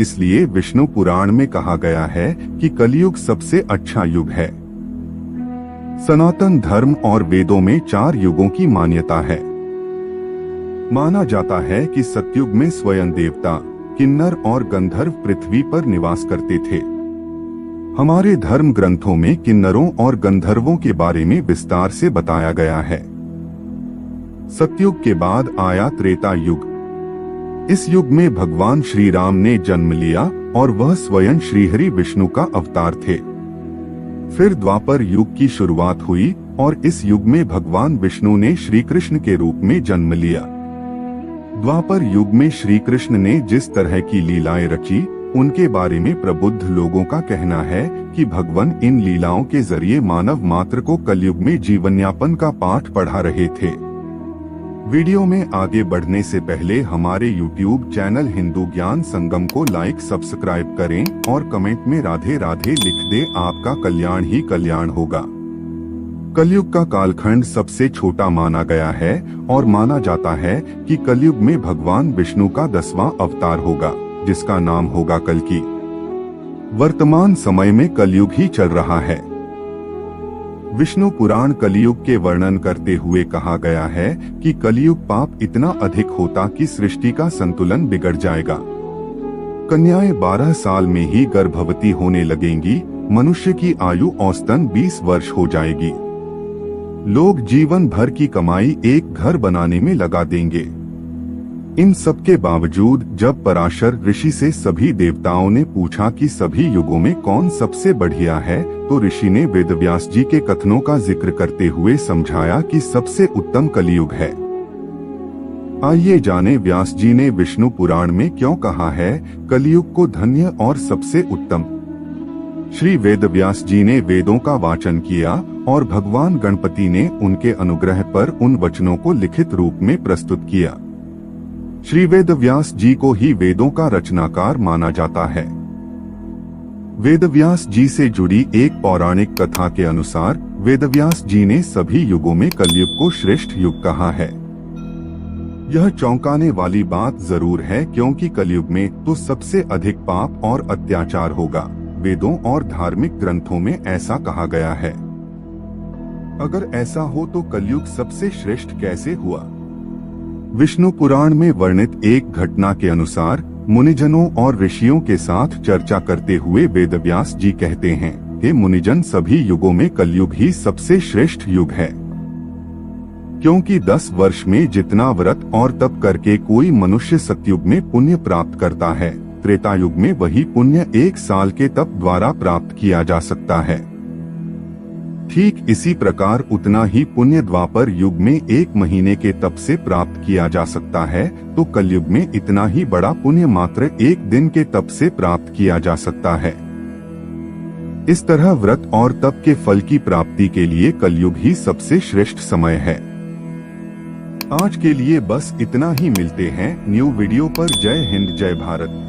इसलिए विष्णु पुराण में कहा गया है कि कलयुग सबसे अच्छा युग है। सनातन धर्म और वेदों में 4 युगों की मान्यता है। माना जाता है कि सतयुग में स्वयं देवता, किन्नर और गंधर्व पृथ्वी पर निवास करते थे। हमारे धर्म ग्रंथों में किन्नरों और गंधर्वों के बारे में विस्तार से बताया गया है। सतयुग के बाद आया त्रेता युग। इस युग में भगवान श्री राम ने जन्म लिया और वह स्वयं श्रीहरि विष्णु का अवतार थे। फिर द्वापर युग की शुरुआत हुई और इस युग में भगवान विष्णु ने श्री कृष्ण के रूप में जन्म लिया। द्वापर युग में श्री कृष्ण ने जिस तरह की लीलाएं रची, उनके बारे में प्रबुद्ध लोगों का कहना है कि भगवान इन लीलाओं के जरिए मानव मात्र को कलयुग में जीवनयापन का पाठ पढ़ा रहे थे। वीडियो में आगे बढ़ने से पहले हमारे YouTube चैनल हिंदू ज्ञान संगम को लाइक सब्सक्राइब करें और कमेंट में राधे राधे लिख दें। आपका कल्याण ही कल्याण होगा। कलयुग का कालखंड सबसे छोटा माना गया है और माना जाता है कि कलयुग में भगवान विष्णु का 10वां अवतार होगा, जिसका नाम होगा कल्कि। वर्तमान समय में कलयुग ही चल रहा है। विष्णु पुराण कलयुग के वर्णन करते हुए कहा गया है कि कलयुग पाप इतना अधिक होता कि सृष्टि का संतुलन बिगड़ जाएगा। कन्याएं 12 साल में ही गर्भवती होने लगेंगी। मनुष्य की आयु औसतन 20 वर्ष हो जाएगी। लोग जीवन भर की कमाई एक घर बनाने में लगा देंगे। इन सब के बावजूद जब पराशर ऋषि से सभी देवताओं ने पूछा कि सभी युगों में कौन सबसे बढ़िया है, तो ऋषि ने वेदव्यास जी के कथनों का जिक्र करते हुए समझाया कि सबसे उत्तम कलियुग है। आइए जाने व्यास जी ने विष्णु पुराण में क्यों कहा है कलियुग को धन्य और सबसे उत्तम। श्री वेदव्यास जी ने वेदों का वाचन किया और भगवान गणपति ने उनके अनुग्रह पर उन वचनों को लिखित रूप में प्रस्तुत किया। श्री वेदव्यास जी को ही वेदों का रचनाकार माना जाता है। वेदव्यास जी से जुड़ी एक पौराणिक कथा के अनुसार वेदव्यास जी ने सभी युगों में कलयुग को श्रेष्ठ युग कहा है। यह चौंकाने वाली बात जरूर है, क्योंकि कलयुग में तो सबसे अधिक पाप और अत्याचार होगा। वेदों और धार्मिक ग्रंथों में ऐसा कहा गया है। अगर ऐसा हो तो कलयुग सबसे श्रेष्ठ कैसे हुआ? विष्णु पुराण में वर्णित एक घटना के अनुसार मुनिजनों और ऋषियों के साथ चर्चा करते हुए वेदव्यास जी कहते हैं, हे मुनिजन, सभी युगों में कलयुग ही सबसे श्रेष्ठ युग है, क्योंकि 10 वर्ष में जितना व्रत और तप करके कोई मनुष्य सतयुग में पुण्य प्राप्त करता है, त्रेता युग में वही पुण्य 1 साल के तप द्वारा प्राप्त किया जा सकता है। ठीक इसी प्रकार उतना ही पुण्य द्वापर युग में 1 महीने के तप से प्राप्त किया जा सकता है, तो कलयुग में इतना ही बड़ा पुण्य मात्र 1 दिन के तप से प्राप्त किया जा सकता है। इस तरह व्रत और तप के फल की प्राप्ति के लिए कलयुग ही सबसे श्रेष्ठ समय है। आज के लिए बस इतना ही। मिलते हैं न्यू वीडियो पर। जय हिंद, जय भारत।